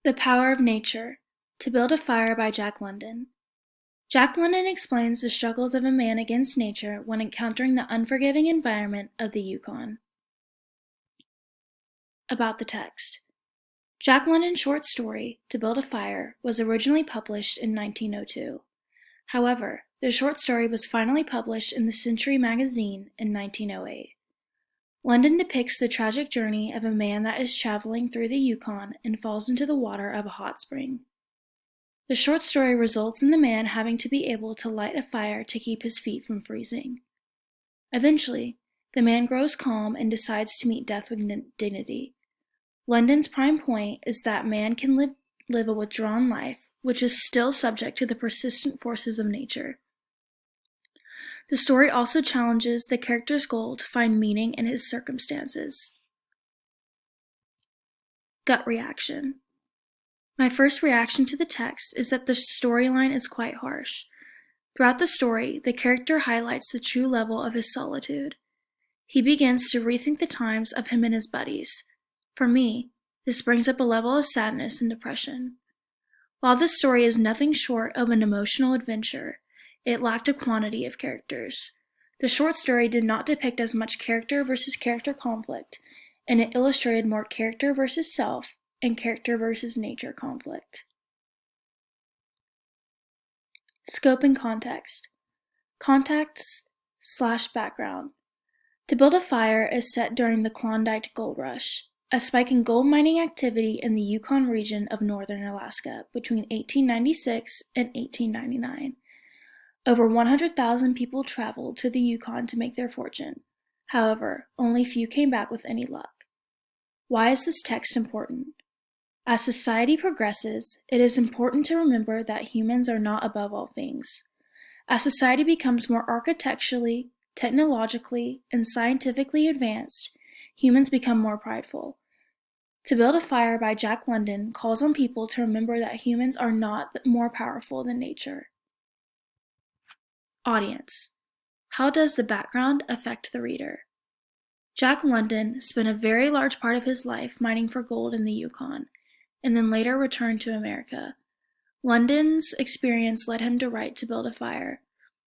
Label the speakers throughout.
Speaker 1: The Power of Nature: To Build a Fire by Jack London. Jack London explains the struggles of a man against nature when encountering the unforgiving environment of the Yukon. About the text. Jack London's short story, To Build a Fire, was originally published in 1902. However, the short story was finally published in the Century magazine in 1908. London depicts the tragic journey of a man that is traveling through the Yukon and falls into the water of a hot spring. The short story results in the man having to be able to light a fire to keep his feet from freezing. Eventually, the man grows calm and decides to meet death with dignity. London's prime point is that man can live a withdrawn life, which is still subject to the persistent forces of nature. The story also challenges the character's goal to find meaning in his circumstances. Gut reaction. My first reaction to the text is that the storyline is quite harsh. Throughout the story, the character highlights the true level of his solitude. He begins to rethink the times of him and his buddies. For me, this brings up a level of sadness and depression. While this story is nothing short of an emotional adventure, it lacked a quantity of characters. The short story did not depict as much character versus character conflict, and it illustrated more character versus self and character versus nature conflict. Scope and context. Context/background. To Build a Fire is set during the Klondike Gold Rush, a spike in gold mining activity in the Yukon region of northern Alaska between 1896 and 1899. Over 100,000 people traveled to the Yukon to make their fortune. However, only few came back with any luck. Why is this text important? As society progresses, it is important to remember that humans are not above all things. As society becomes more architecturally, technologically, and scientifically advanced, humans become more prideful. To Build a Fire by Jack London calls on people to remember that humans are not more powerful than nature. Audience. How does the background affect the reader? Jack London spent a very large part of his life mining for gold in the Yukon, and then later returned to America. London's experience led him to write To Build a Fire.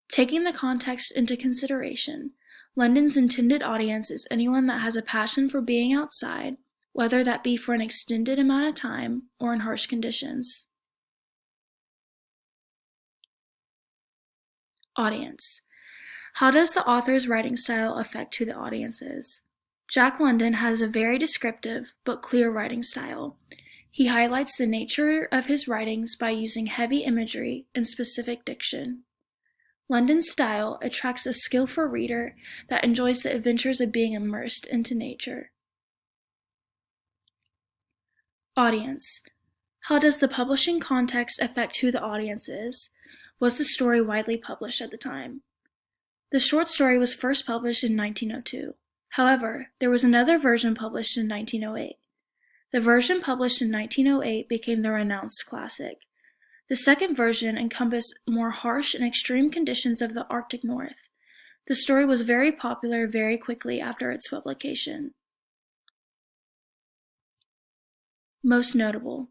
Speaker 1: Taking the context into consideration, London's intended audience is anyone that has a passion for being outside, whether that be for an extended amount of time or in harsh conditions. Audience. How does the author's writing style affect who the audience is? Jack London has a very descriptive but clear writing style. He highlights the nature of his writings by using heavy imagery and specific diction. London's style attracts a skillful reader that enjoys the adventures of being immersed into nature. Audience. How does the publishing context affect who the audience is? Was the story widely published at the time? The short story was first published in 1902. However, there was another version published in 1908. The version published in 1908 became the renounced classic. The second version encompassed more harsh and extreme conditions of the Arctic North. The story was very popular very quickly after its publication. Most notable.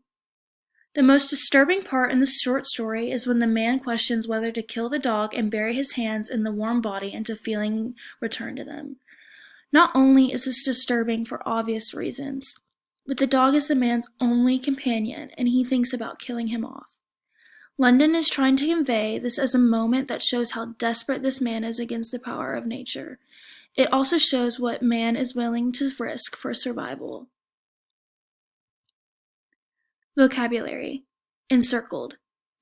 Speaker 1: The most disturbing part in the short story is when the man questions whether to kill the dog and bury his hands in the warm body until feeling returned to them. Not only is this disturbing for obvious reasons, but the dog is the man's only companion and he thinks about killing him off. London is trying to convey this as a moment that shows how desperate this man is against the power of nature. It also shows what man is willing to risk for survival. Vocabulary. Encircled.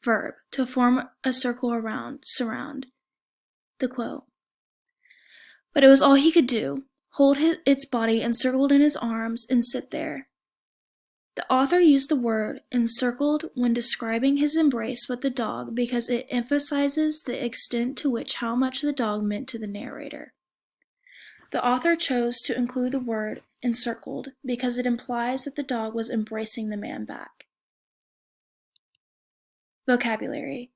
Speaker 1: Verb. To form a circle around, surround. The quote. But it was all he could do. Hold its body encircled in his arms and sit there. The author used the word encircled when describing his embrace with the dog because it emphasizes the extent to which how much the dog meant to the narrator. The author chose to include the word encircled because it implies that the dog was embracing the man back. Vocabulary.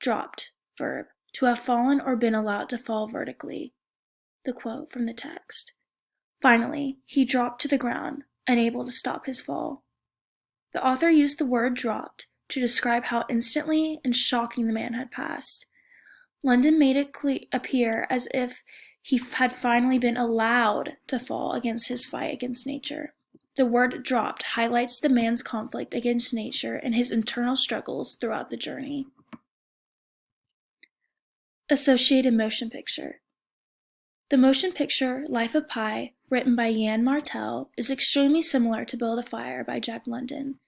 Speaker 1: Dropped. Verb. To have fallen or been allowed to fall vertically. The quote from the text. Finally, he dropped to the ground, unable to stop his fall. The author used the word dropped to describe how instantly and shocking the man had passed. London made it appear as if he had finally been allowed to fall against his fight against nature. The word dropped highlights the man's conflict against nature and his internal struggles throughout the journey. Associated motion picture. The motion picture Life of Pi, written by Yann Martel, is extremely similar to Build a Fire by Jack London.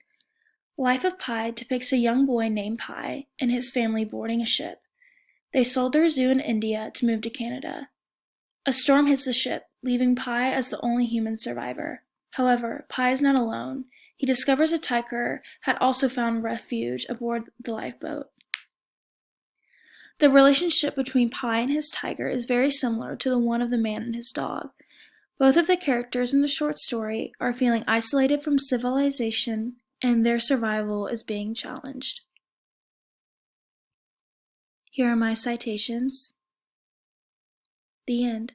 Speaker 1: Life of Pi depicts a young boy named Pi and his family boarding a ship. They sold their zoo in India to move to Canada. A storm hits the ship, leaving Pi as the only human survivor. However, Pi is not alone. He discovers a tiger had also found refuge aboard the lifeboat. The relationship between Pi and his tiger is very similar to the one of the man and his dog. Both of the characters in the short story are feeling isolated from civilization, and their survival is being challenged. Here are my citations. The end.